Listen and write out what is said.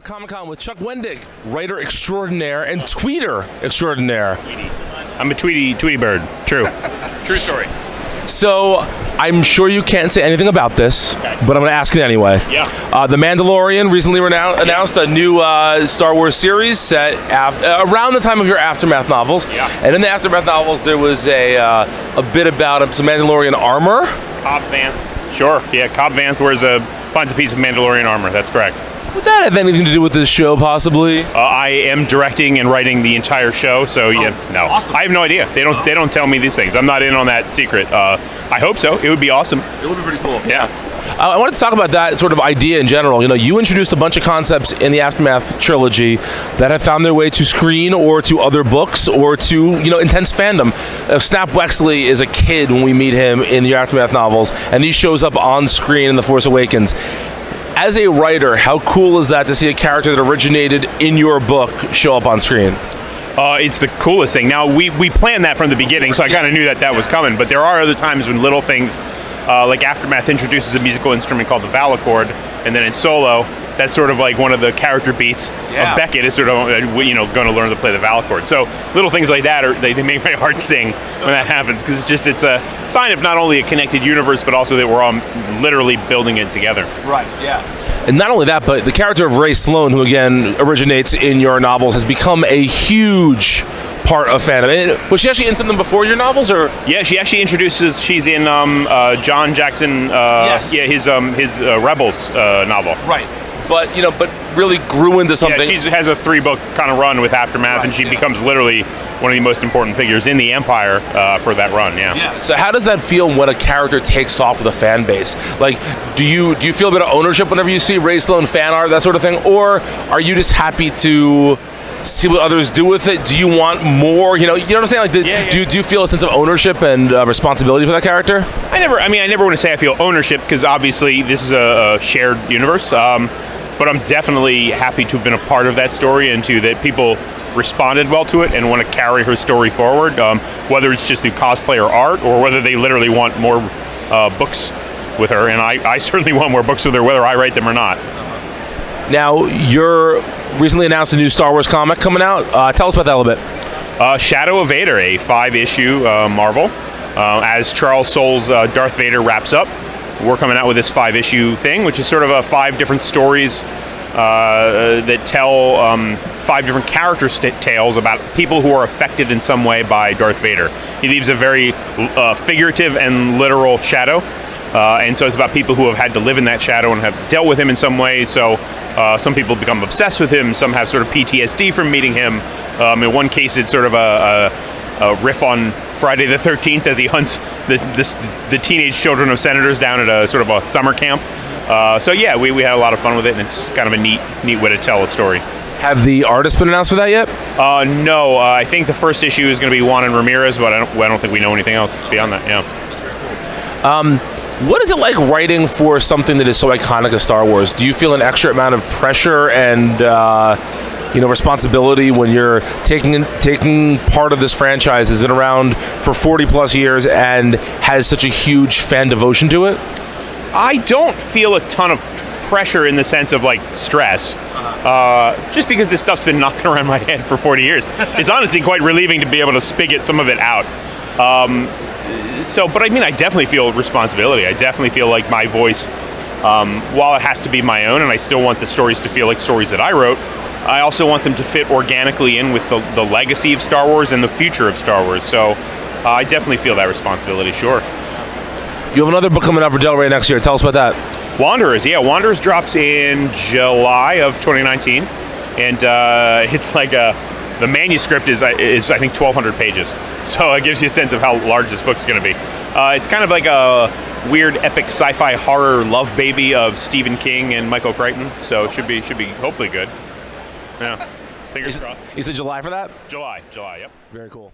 Comic-Con with Chuck Wendig, writer extraordinaire and tweeter extraordinaire. I'm a Tweety bird. True. True story. So, I'm sure you can't say anything about this, okay, but I'm going to ask it anyway. Yeah. The Mandalorian recently announced a new Star Wars series set around the time of your Aftermath novels. Yeah. And in the Aftermath novels, there was a bit about some Mandalorian armor. Cobb Vanth. Sure. Yeah, Cobb Vanth finds a piece of Mandalorian armor. That's correct. Would that have anything to do with this show, possibly? I am directing and writing the entire show, so no. Awesome. I have no idea. They don't tell me these things. I'm not in on that secret. I hope so. It would be awesome. It would be pretty cool. Yeah. I wanted to talk about that sort of idea in general. You know, you introduced a bunch of concepts in the Aftermath trilogy that have found their way to screen or to other books or to, intense fandom. Snap Wexley is a kid when we meet him in the Aftermath novels, and he shows up on screen in The Force Awakens. As a writer, how cool is that to see a character that originated in your book show up on screen? It's the coolest thing. Now, we planned that from the beginning, so I kind of knew that was coming, but there are other times when little things, like Aftermath introduces a musical instrument called the Valicord, and then in Solo, that's sort of like one of the character beats of Beckett is sort of, going to learn to play the Valicord. So little things like that, they make my heart sing when that happens, because it's a sign of not only a connected universe, but also that we're all literally building it together. Right, yeah. And not only that, but the character of Ray Sloan, who again originates in your novels, has become a huge part of fandom. Was she actually into them before your novels, or? Yeah, she actually introduces. She's in John Jackson. Yes. Yeah, his Rebels novel. Right. But really grew into something. Yeah, she has a 3-book kind of run with Aftermath, and she becomes literally one of the most important figures in the Empire for that run. Yeah. So how does that feel when a character takes off with a fan base? Like, do you feel a bit of ownership whenever you see Ray Sloan fan art, that sort of thing, or are you just happy to see what others do with it? Do you want more? You know what I'm saying? Like, do you feel a sense of ownership and responsibility for that character? I never want to say I feel ownership, because obviously this is a shared universe. But I'm definitely happy to have been a part of that story, and that people responded well to it and want to carry her story forward, whether it's just through cosplay or art, or whether they literally want more books with her. And I certainly want more books with her, whether I write them or not. Now, you're recently announced a new Star Wars comic coming out. Tell us about that a little bit. Shadow of Vader, a 5-issue Marvel. As Charles Soule's Darth Vader wraps up, we're coming out with this 5-issue thing, which is sort of 5 different stories that tell 5 different character tales about people who are affected in some way by Darth Vader. He leaves a very figurative and literal shadow, and so it's about people who have had to live in that shadow and have dealt with him in some way. So some people become obsessed with him, some have sort of PTSD from meeting him. In one case, it's sort of a riff on Friday the 13th as he hunts the teenage children of senators down at a sort of a summer camp. So yeah, we had a lot of fun with it, and it's kind of a neat way to tell a story. Have the artists been announced for that yet? No, I think the first issue is going to be Juan and Ramirez, but I don't think we know anything else beyond that. Yeah. What is it like writing for something that is so iconic as Star Wars? Do you feel an extra amount of pressure and responsibility when you're taking part of this franchise that's been around for 40 plus years and has such a huge fan devotion to it? I don't feel a ton of pressure in the sense of like stress, just because this stuff's been knocking around my head for 40 years. It's honestly quite relieving to be able to spigot some of it out. But I mean, I definitely feel responsibility. I definitely feel like my voice, while it has to be my own, and I still want the stories to feel like stories that I wrote, I also want them to fit organically in with the legacy of Star Wars and the future of Star Wars. So I definitely feel that responsibility, sure. You have another book coming out for Del Rey next year. Tell us about that. Wanderers. Yeah, Wanderers drops in July of 2019. And it's like the manuscript is I think 1,200 pages. So it gives you a sense of how large this book's going to be. It's kind of like a weird epic sci-fi horror love baby of Stephen King and Michael Crichton. So it should be hopefully good. Yeah. Fingers crossed. You said July for that? July, yep. Very cool.